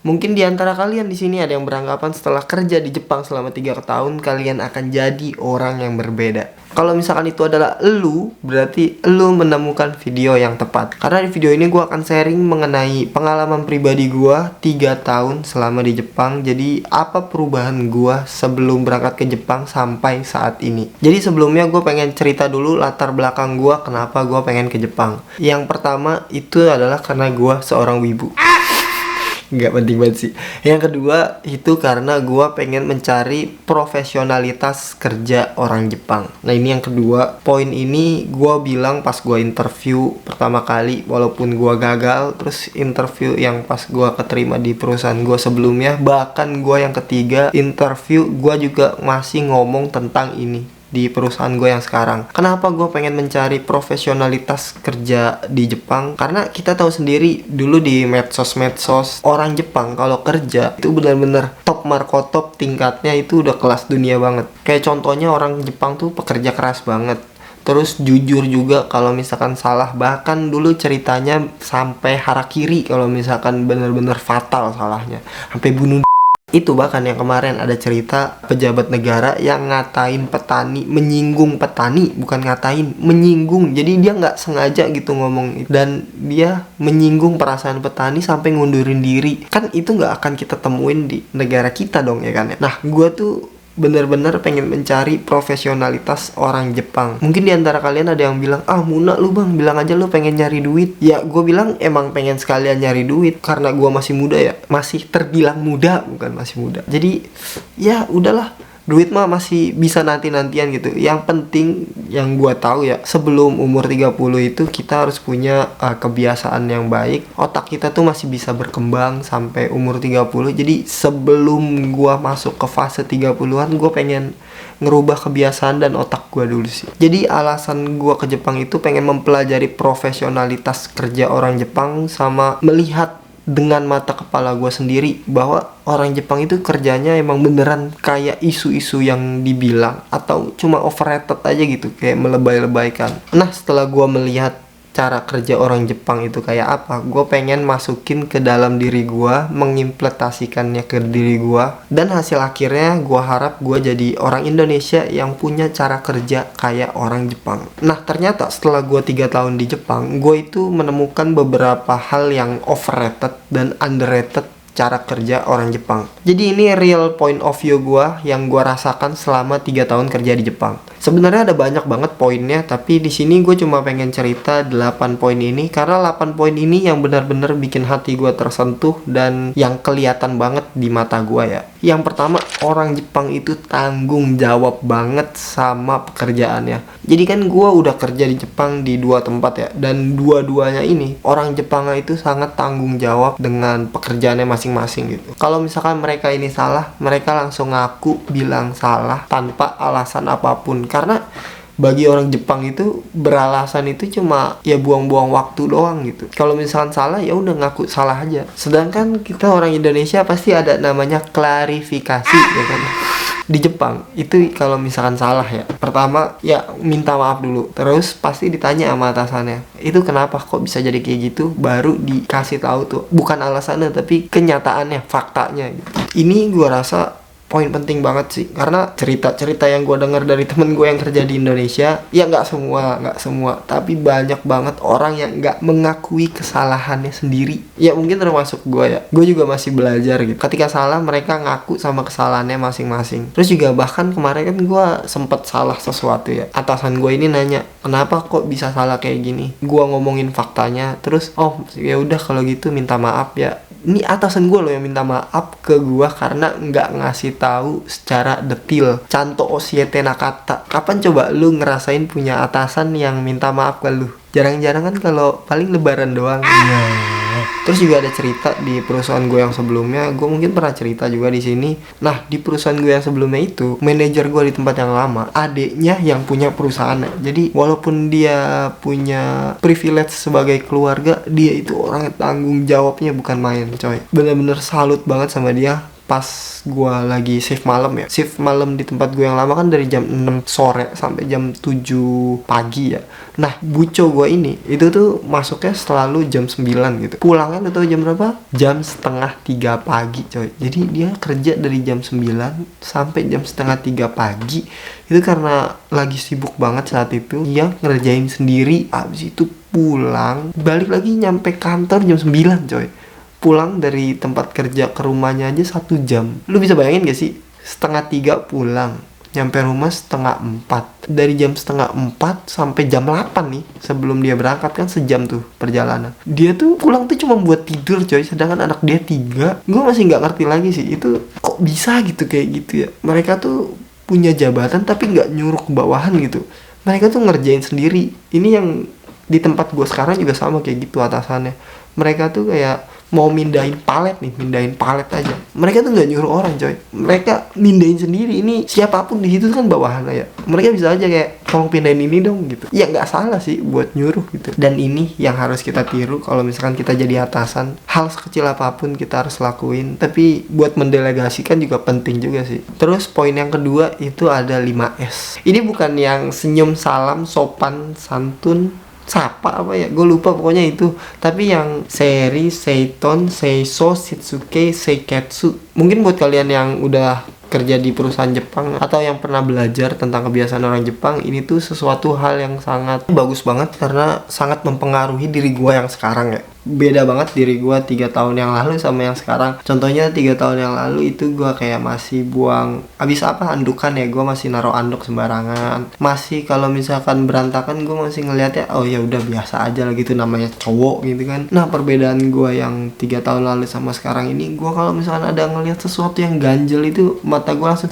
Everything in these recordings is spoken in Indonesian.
Mungkin di antara kalian di sini ada yang beranggapan setelah kerja di Jepang selama 3 tahun kalian akan jadi orang yang berbeda. Kalau misalkan itu adalah elu, berarti elu menemukan video yang tepat. Karena di video ini gue akan sharing mengenai pengalaman pribadi gue 3 tahun selama di Jepang. Jadi apa perubahan gue sebelum berangkat ke Jepang sampai saat ini. Jadi sebelumnya gue pengen cerita dulu latar belakang gue kenapa gue pengen ke Jepang. Yang pertama itu adalah karena gue seorang wibu. Nggak penting banget sih. Yang kedua itu karena gue pengen mencari profesionalitas kerja orang Jepang. Nah ini yang kedua. Poin ini gue bilang pas gue interview pertama kali, walaupun gue gagal. Terus interview yang pas gue keterima di perusahaan gue sebelumnya, bahkan gue yang ketiga interview, gue juga masih ngomong tentang ini di perusahaan gue yang sekarang. Kenapa gue pengen mencari profesionalitas kerja di Jepang? Karena kita tahu sendiri dulu di medsos orang Jepang kalau kerja itu benar-benar top markotop, tingkatnya itu udah kelas dunia banget. Kayak contohnya orang Jepang tuh pekerja keras banget. Terus jujur juga kalau misalkan salah, bahkan dulu ceritanya sampai harakiri kalau misalkan benar-benar fatal salahnya, sampai bunuh. Itu bahkan yang kemarin ada cerita pejabat negara yang ngatain petani, menyinggung petani, bukan ngatain, menyinggung. Jadi dia nggak sengaja gitu ngomong, dan dia menyinggung perasaan petani sampai ngundurin diri. Kan itu nggak akan kita temuin di negara kita dong ya kan ya. Nah gue tuh bener-bener pengen mencari profesionalitas orang Jepang. Mungkin diantara kalian ada yang bilang, ah Muna lu bang, bilang aja lu pengen nyari duit. Ya gue bilang emang pengen sekalian nyari duit karena gue masih muda ya, masih terbilang muda, bukan masih muda. Jadi ya udahlah, duit mah masih bisa nanti-nantian gitu. Yang penting yang gue tahu ya, sebelum umur 30 itu kita harus punya kebiasaan yang baik. Otak kita tuh masih bisa berkembang sampai umur 30. Jadi sebelum gue masuk ke fase 30-an, gue pengen ngerubah kebiasaan dan otak gue dulu sih. Jadi alasan gue ke Jepang itu pengen mempelajari profesionalitas kerja orang Jepang, sama melihat dengan mata kepala gue sendiri bahwa orang Jepang itu kerjanya emang beneran kayak isu-isu yang dibilang, atau cuma overrated aja gitu, kayak melebay-lebaykan. Nah setelah gue melihat cara kerja orang Jepang itu kayak apa, gue pengen masukin ke dalam diri gue, mengimplementasikannya ke diri gue, dan hasil akhirnya gue harap gue jadi orang Indonesia yang punya cara kerja kayak orang Jepang. Nah ternyata setelah gue 3 tahun di Jepang, gue itu menemukan beberapa hal yang overrated dan underrated cara kerja orang Jepang. Jadi ini real point of view gue yang gue rasakan selama 3 tahun kerja di Jepang. Sebenarnya ada banyak banget poinnya, tapi di sini gue cuma pengen cerita 8 poin ini, karena 8 poin ini yang benar-benar bikin hati gue tersentuh dan yang kelihatan banget di mata gue ya. Yang pertama, orang Jepang itu tanggung jawab banget sama pekerjaannya. Jadi kan gue udah kerja di Jepang di 2 tempat ya, dan dua-duanya ini orang Jepang itu sangat tanggung jawab dengan pekerjaannya masing-masing gitu. Kalau misalkan mereka ini salah, mereka langsung ngaku bilang salah tanpa alasan apapun. Karena bagi orang Jepang itu beralasan itu cuma ya buang-buang waktu doang gitu. Kalau misalkan salah ya udah ngaku salah aja. Sedangkan kita orang Indonesia pasti ada namanya klarifikasi ya kan. Di Jepang itu kalau misalkan salah ya, pertama ya minta maaf dulu, terus pasti ditanya sama atasannya, itu kenapa kok bisa jadi kayak gitu, baru dikasih tahu tuh bukan alasannya tapi kenyataannya, faktanya gitu. Ini gua rasa poin penting banget sih, karena cerita-cerita yang gue dengar dari temen gue yang kerja di Indonesia, ya nggak semua, tapi banyak banget orang yang nggak mengakui kesalahannya sendiri. Ya mungkin termasuk gue ya, gue juga masih belajar gitu. Ketika salah mereka ngaku sama kesalahannya masing-masing. Terus juga bahkan kemarin kan gue sempet salah sesuatu ya, atasan gue ini nanya, kenapa kok bisa salah kayak gini? Gue ngomongin faktanya, terus oh ya udah kalau gitu minta maaf ya. Ini atasan gue loh yang minta maaf ke gue karena nggak ngasih tahu secara detail. Canto osiete nakata. Kapan coba lu ngerasain punya atasan yang minta maaf ke lu? Jarang-jarang kan, kalau paling lebaran doang. Terus juga ada cerita di perusahaan gue yang sebelumnya, gue mungkin pernah cerita juga di sini. Nah di perusahaan gue yang sebelumnya itu, manajer gue di tempat yang lama, adiknya yang punya perusahaan. Jadi walaupun dia punya privilege sebagai keluarga, dia itu orang yang tanggung jawabnya bukan main coy. Bener-bener salut banget sama dia. pas gue lagi shift malam ya. Shift malam di tempat gue yang lama kan dari jam 6 sore sampai jam 7 pagi ya. Nah, buco gue ini itu tuh masuknya selalu jam 9 gitu. Pulangnya tuh jam berapa? Jam setengah 3 pagi coy. Jadi dia kerja dari jam 9 sampai jam setengah 3 pagi. Itu karena lagi sibuk banget saat itu. Dia ngerjain sendiri. Abis itu pulang, balik lagi nyampe kantor jam 9 coy. Pulang dari tempat kerja ke rumahnya aja 1 jam. Lu bisa bayangin gak sih? Setengah 3 pulang, nyampe rumah setengah 4. Dari jam setengah 4 sampai jam 8 nih, sebelum dia berangkat kan sejam tuh perjalanan. Dia tuh pulang tuh cuma buat tidur coy. Sedangkan anak dia 3. Gue masih gak ngerti lagi sih, itu kok bisa gitu kayak gitu ya. Mereka tuh punya jabatan tapi gak nyuruh ke bawahan gitu. Mereka tuh ngerjain sendiri. Ini yang di tempat gue sekarang juga sama kayak gitu atasannya. Mereka tuh kayak mau mindahin palet aja. Mereka tuh nggak nyuruh orang coy. Mereka mindahin sendiri. Ini siapapun di situ kan bawahan ya. Mereka bisa aja kayak tolong pindahin ini dong gitu. Ya nggak salah sih buat nyuruh gitu. Dan ini yang harus kita tiru kalau misalkan kita jadi atasan. Hal sekecil apapun kita harus lakuin. Tapi buat mendelegasikan juga penting juga sih. Terus poin yang kedua itu ada 5S. Ini bukan yang senyum, salam, sopan, santun, sapa apa ya, gue lupa pokoknya itu. Tapi yang seri, seiton, seiso, shitsuke, seiketsu, mungkin buat kalian yang udah kerja di perusahaan Jepang atau yang pernah belajar tentang kebiasaan orang Jepang, ini tuh sesuatu hal yang sangat bagus banget karena sangat mempengaruhi diri gue yang sekarang ya. Beda banget diri gue 3 tahun yang lalu sama yang sekarang. Contohnya 3 tahun yang lalu itu gue kayak masih buang abis apa andukan ya, gue masih naruh anduk sembarangan. Masih kalau misalkan berantakan gue masih ngeliatnya oh ya udah biasa aja lah gitu, namanya cowok gitu kan. Nah, perbedaan gue yang 3 tahun lalu sama sekarang ini, gue kalau misalkan ada ngeliat sesuatu yang ganjel itu mata gue langsung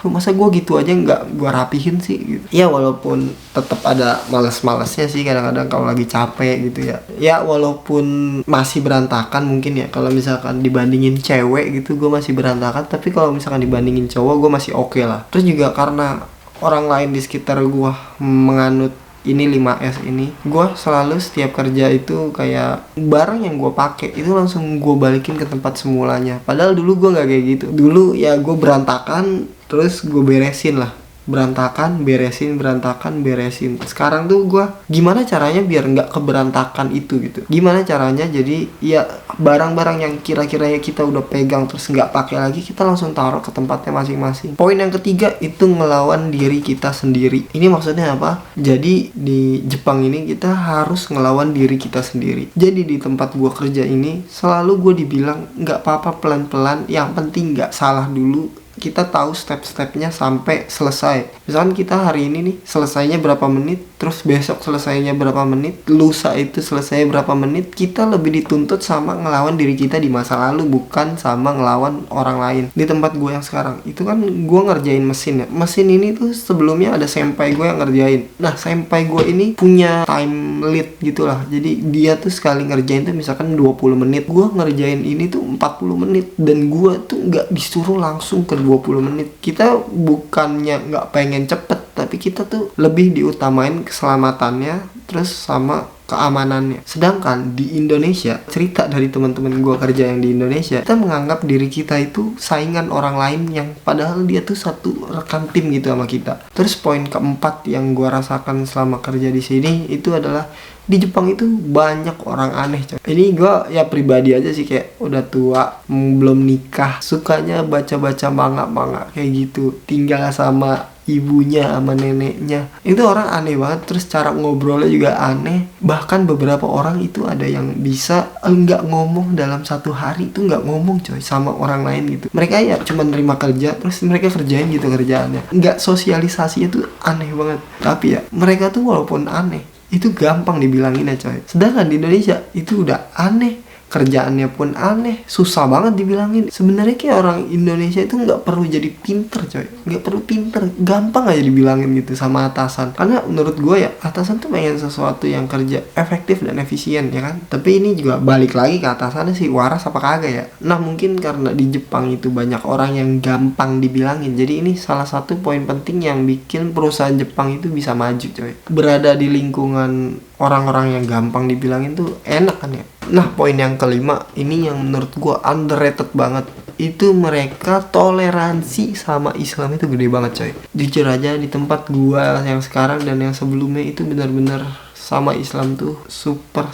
masa gue gitu aja nggak gue rapihin sih gitu. Ya walaupun tetap ada males-malesnya sih kadang-kadang kalau lagi capek gitu ya. Ya walaupun masih berantakan mungkin ya, kalau misalkan dibandingin cewek gitu gue masih berantakan, tapi kalau misalkan dibandingin cowok gue masih oke lah. Terus juga karena orang lain di sekitar gue menganut ini 5S ini, gue selalu setiap kerja itu kayak barang yang gue pakai itu langsung gue balikin ke tempat semulanya. Padahal dulu gue nggak kayak gitu. Dulu ya gue berantakan terus gue beresin lah, berantakan beresin, berantakan beresin. Sekarang tuh gue gimana caranya biar nggak keberantakan itu gitu. Gimana caranya jadi ya barang-barang yang kira-kira kita udah pegang terus nggak pakai lagi, kita langsung taruh ke tempatnya masing-masing. Poin yang ketiga itu ngelawan diri kita sendiri. Ini maksudnya apa? Jadi di Jepang ini kita harus ngelawan diri kita sendiri. Jadi di tempat gue kerja ini selalu gue dibilang nggak apa-apa, pelan-pelan, yang penting nggak salah dulu. Kita tahu step-stepnya sampai selesai. Misalkan kita hari ini nih selesainya berapa menit, terus besok selesainya berapa menit, lusa itu selesai berapa menit. Kita lebih dituntut sama ngelawan diri kita di masa lalu, bukan sama ngelawan orang lain. Di tempat gue yang sekarang itu kan gue ngerjain mesin ya. Mesin ini tuh sebelumnya ada senpai gue yang ngerjain. Nah, senpai gue ini punya time lead gitulah. Jadi dia tuh sekali ngerjain tuh misalkan 20 menit, gue ngerjain ini tuh 40 menit. Dan gue tuh gak disuruh langsung ke 20 menit. Kita bukannya gak pengen cepet, tapi kita tuh lebih diutamain keselamatannya terus sama keamanannya. Sedangkan di Indonesia, cerita dari teman-teman gue kerja yang di Indonesia, kita menganggap diri kita itu saingan orang lain yang padahal dia tuh satu rekan tim gitu sama kita. Terus poin keempat yang gue rasakan selama kerja di sini itu adalah di Jepang itu banyak orang aneh coy. Ini gue ya pribadi aja sih, kayak udah tua, belum nikah, sukanya baca-baca manga kayak gitu, tinggal sama ibunya sama neneknya. Itu orang aneh banget. Terus cara ngobrolnya juga aneh. Bahkan beberapa orang itu ada yang bisa nggak ngomong dalam 1 hari itu nggak ngomong coy sama orang lain gitu. Mereka ya cuma nerima kerja terus mereka kerjain gitu kerjaannya. Nggak sosialisasinya tuh aneh banget. Tapi ya mereka tuh walaupun aneh itu gampang dibilangin ya coy. Sedangkan di Indonesia itu udah aneh, kerjaannya pun aneh, susah banget dibilangin. Sebenarnya kayak orang Indonesia itu nggak perlu jadi pinter coy, nggak perlu pinter, gampang aja dibilangin gitu sama atasan. Karena menurut gue ya atasan tuh pengen sesuatu yang kerja efektif dan efisien ya kan. Tapi ini juga balik lagi ke atasannya sih, waras apa kagak ya. Nah mungkin karena di Jepang itu banyak orang yang gampang dibilangin, jadi ini salah satu poin penting yang bikin perusahaan Jepang itu bisa maju coy. Berada di lingkungan orang-orang yang gampang dibilangin tuh enak kan ya. Nah poin yang kelima ini yang menurut gue underrated banget. itu mereka toleransi sama Islam itu gede banget coy. Jujur aja di tempat gua yang sekarang dan yang sebelumnya itu benar-benar sama Islam tuh super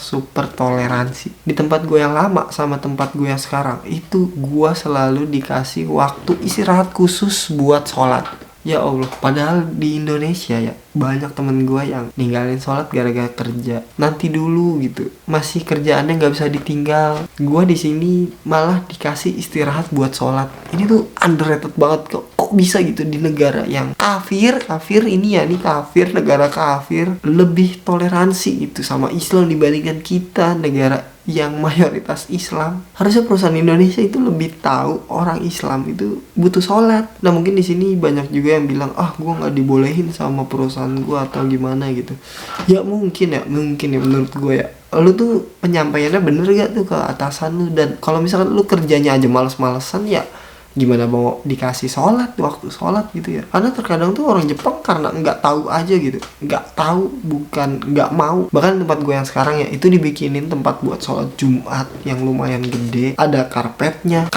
toleransi. Di tempat gue yang lama sama tempat gue yang sekarang itu gue selalu dikasih waktu istirahat khusus buat sholat. Ya Allah, padahal di Indonesia ya banyak temen gue yang ninggalin sholat gara-gara kerja. Nanti dulu gitu, masih kerjaannya nggak bisa ditinggal. Gue di sini malah dikasih istirahat buat sholat. Ini tuh underrated banget kok. Kok bisa gitu di negara yang kafir ini ya nih kafir, negara kafir lebih toleransi gitu sama Islam dibandingkan kita negara yang mayoritas Islam. Harusnya perusahaan Indonesia itu lebih tahu orang Islam itu butuh sholat. Nah mungkin di sini banyak juga yang bilang gue nggak dibolehin sama perusahaan gue atau gimana gitu. Ya mungkin ya menurut gue ya. Lu tuh penyampaiannya bener gak tuh ke atasan lu, dan kalau misalkan lu kerjanya aja males-malesan ya gimana mau dikasih sholat, waktu sholat gitu ya. Karena terkadang tuh orang Jepang karena nggak tahu aja gitu, nggak tahu, bukan nggak mau. Bahkan tempat gue yang sekarang ya itu dibikinin tempat buat sholat Jumat yang lumayan gede, ada karpetnya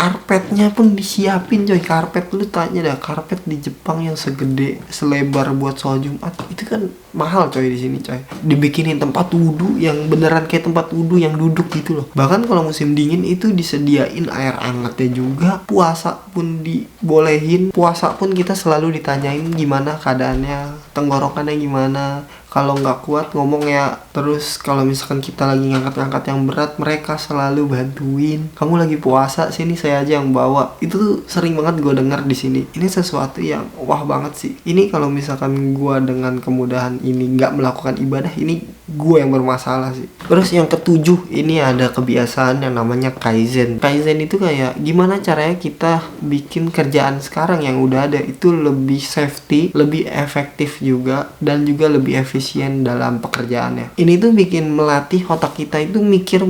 pun disiapin coy. Karpet, lu tanya dah, karpet di Jepang yang segede selebar buat sholat Jumat itu kan mahal coy. Di sini coy dibikinin tempat wudhu yang beneran kayak tempat wudhu yang duduk gitu loh. Bahkan kalau musim dingin itu disediain air hangatnya juga. Puasa pun dibolehin, puasa pun kita selalu ditanyain gimana keadaannya, tenggorokannya gimana. Kalau nggak kuat ngomong ya. Terus kalau misalkan kita lagi ngangkat-ngangkat yang berat, mereka selalu bantuin. Kamu lagi puasa, sini saya aja yang bawa. Itu tuh sering banget gue dengar di sini. Ini sesuatu yang wah banget sih. Ini kalau misalkan gue dengan kemudahan ini nggak melakukan ibadah, ini gue yang bermasalah sih. Terus yang ketujuh, ini ada kebiasaan yang namanya kaizen. Kaizen itu kayak gimana caranya kita bikin kerjaan sekarang yang udah ada itu lebih safety, lebih efektif juga, dan juga lebih efisien dalam pekerjaannya. Ini tuh bikin melatih otak kita itu mikir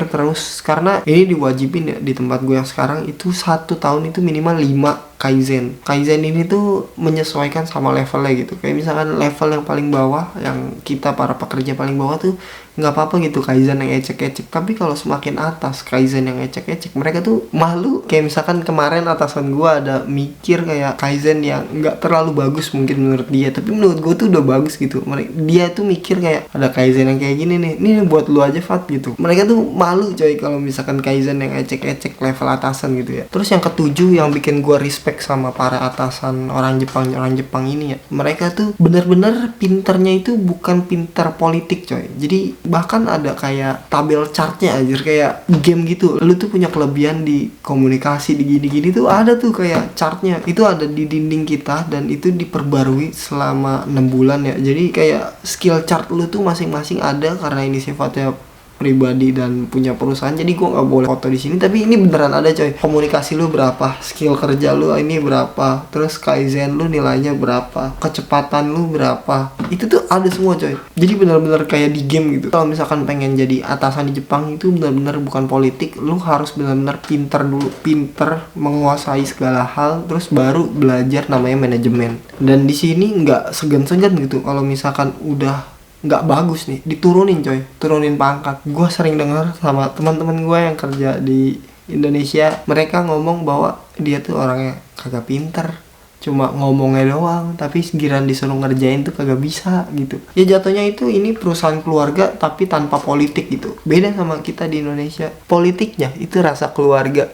terus. Karena ini diwajibin ya di tempat gue yang sekarang itu 1 tahun itu minimal 5 kaizen. Kaizen ini tuh menyesuaikan sama levelnya gitu. Kayak misalkan level yang paling bawah, yang kita para pekerja paling bawah tuh nggak apa-apa gitu kaizen yang ecek-ecek. Tapi kalau semakin atas kaizen yang ecek-ecek, mereka tuh malu. Kayak misalkan kemarin atasan gua ada mikir kayak kaizen yang nggak terlalu bagus mungkin menurut dia, tapi menurut gua tuh udah bagus gitu. Dia tuh mikir kayak ada kaizen yang kayak gini nih, ini buat lu aja Fat gitu. Mereka tuh malu coy kalau misalkan kaizen yang ecek-ecek level atasan gitu ya. Terus yang ketujuh yang bikin gua respect sama para atasan orang Jepang ini ya, mereka tuh bener-bener pinternya itu bukan pinter politik coy. Jadi bahkan ada kayak tabel chartnya aja, kayak game gitu. Lu tuh punya kelebihan di komunikasi, di gini-gini tuh ada tuh kayak chartnya. Itu ada di dinding kita dan itu diperbarui selama 6 bulan ya. Jadi kayak skill chart lu tuh masing-masing ada, karena ini sifatnya pribadi dan punya perusahaan, jadi gue nggak boleh foto di sini, tapi ini beneran ada coy. Komunikasi lu berapa, skill kerja lu ini berapa, terus kaizen lu nilainya berapa, kecepatan lu berapa, itu tuh ada semua coy. Jadi bener-bener kayak di game gitu. Kalau misalkan pengen jadi atasan di Jepang itu bener-bener bukan politik, lu harus bener-bener pinter dulu, pinter menguasai segala hal, terus baru belajar namanya manajemen. Dan di sini nggak segan-segan gitu kalau misalkan udah nggak bagus nih, diturunin coy, turunin pangkat. Gue sering dengar sama teman-teman gue yang kerja di Indonesia, mereka ngomong bahwa dia tuh orangnya kagak pinter, cuma ngomongnya doang, tapi giran disuruh ngerjain tuh kagak bisa gitu. Ya jatuhnya itu ini perusahaan keluarga tapi tanpa politik gitu. Beda sama kita di Indonesia, politiknya itu rasa keluarga.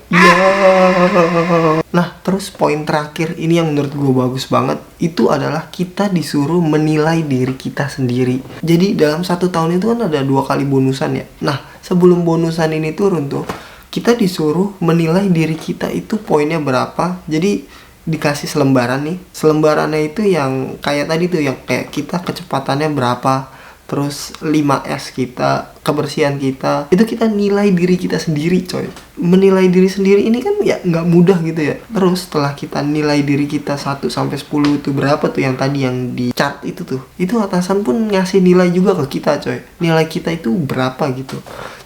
Nah terus poin terakhir ini yang menurut gue bagus banget, itu adalah kita disuruh menilai diri kita sendiri. Jadi dalam 1 tahun itu kan ada 2 kali bonusan ya. Nah sebelum bonusan ini turun tuh, kita disuruh menilai diri kita itu poinnya berapa. Jadi dikasih selembaran nih, selembarannya itu yang kayak tadi tuh, yang kayak kita kecepatannya berapa, terus 5S kita, kebersihan kita, itu kita nilai diri kita sendiri coy. Menilai diri sendiri ini kan ya nggak mudah gitu ya. Terus setelah kita nilai diri kita 1 sampai 10 itu berapa tuh yang tadi yang di chart itu tuh, itu atasan pun ngasih nilai juga ke kita coy, nilai kita itu berapa gitu.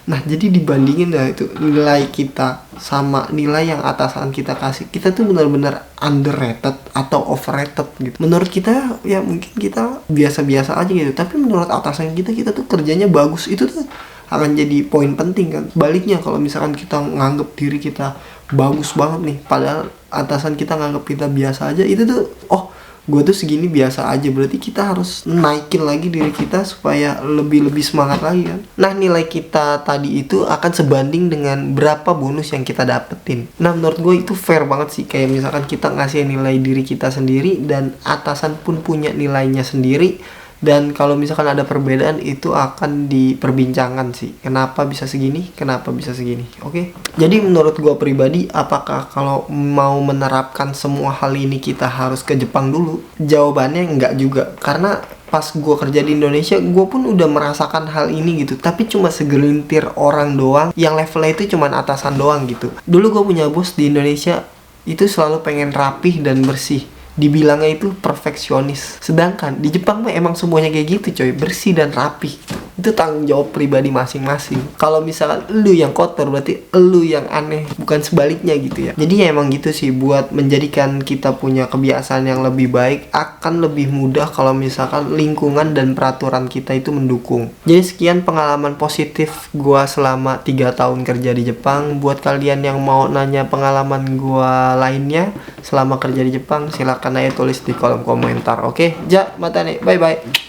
Nah jadi dibandingin dah itu nilai kita sama nilai yang atasan kita kasih, kita tuh benar-benar underrated atau overrated gitu. Menurut kita ya mungkin kita biasa-biasa aja gitu, tapi menurut atasan kita tuh kerjanya bagus. Itu tuh akan jadi poin penting kan. Baliknya kalau misalkan kita nganggep diri kita bagus banget nih, padahal atasan kita nganggap kita biasa aja, itu tuh oh gue tuh segini biasa aja, berarti kita harus naikin lagi diri kita supaya lebih semangat lagi kan. Nah, nilai kita tadi itu akan sebanding dengan berapa bonus yang kita dapetin. Nah, menurut gue itu fair banget sih. Kayak misalkan kita ngasih nilai diri kita sendiri dan atasan pun punya nilainya sendiri, dan kalau misalkan ada perbedaan itu akan diperbincangkan sih, kenapa bisa segini, kenapa bisa segini. Oke. Jadi menurut gue pribadi, apakah kalau mau menerapkan semua hal ini kita harus ke Jepang dulu? Jawabannya enggak juga, karena pas gue kerja di Indonesia, gue pun udah merasakan hal ini gitu, tapi cuma segelintir orang doang yang levelnya itu cuma atasan doang gitu. Dulu gue punya bos di Indonesia itu selalu pengen rapih dan bersih, dibilangnya itu perfeksionis. Sedangkan di Jepang mah emang semuanya kayak gitu coy, bersih dan rapi. Itu tanggung jawab pribadi masing-masing. Kalau misalkan lu yang kotor, berarti lu yang aneh, bukan sebaliknya gitu ya. Jadi ya emang gitu sih, buat menjadikan kita punya kebiasaan yang lebih baik akan lebih mudah kalau misalkan lingkungan dan peraturan kita itu mendukung. Jadi sekian pengalaman positif gua selama 3 tahun kerja di Jepang. Buat kalian yang mau nanya pengalaman gua lainnya selama kerja di Jepang, silakan aja tulis di kolom komentar. Oke, ja, mata nih, bye bye.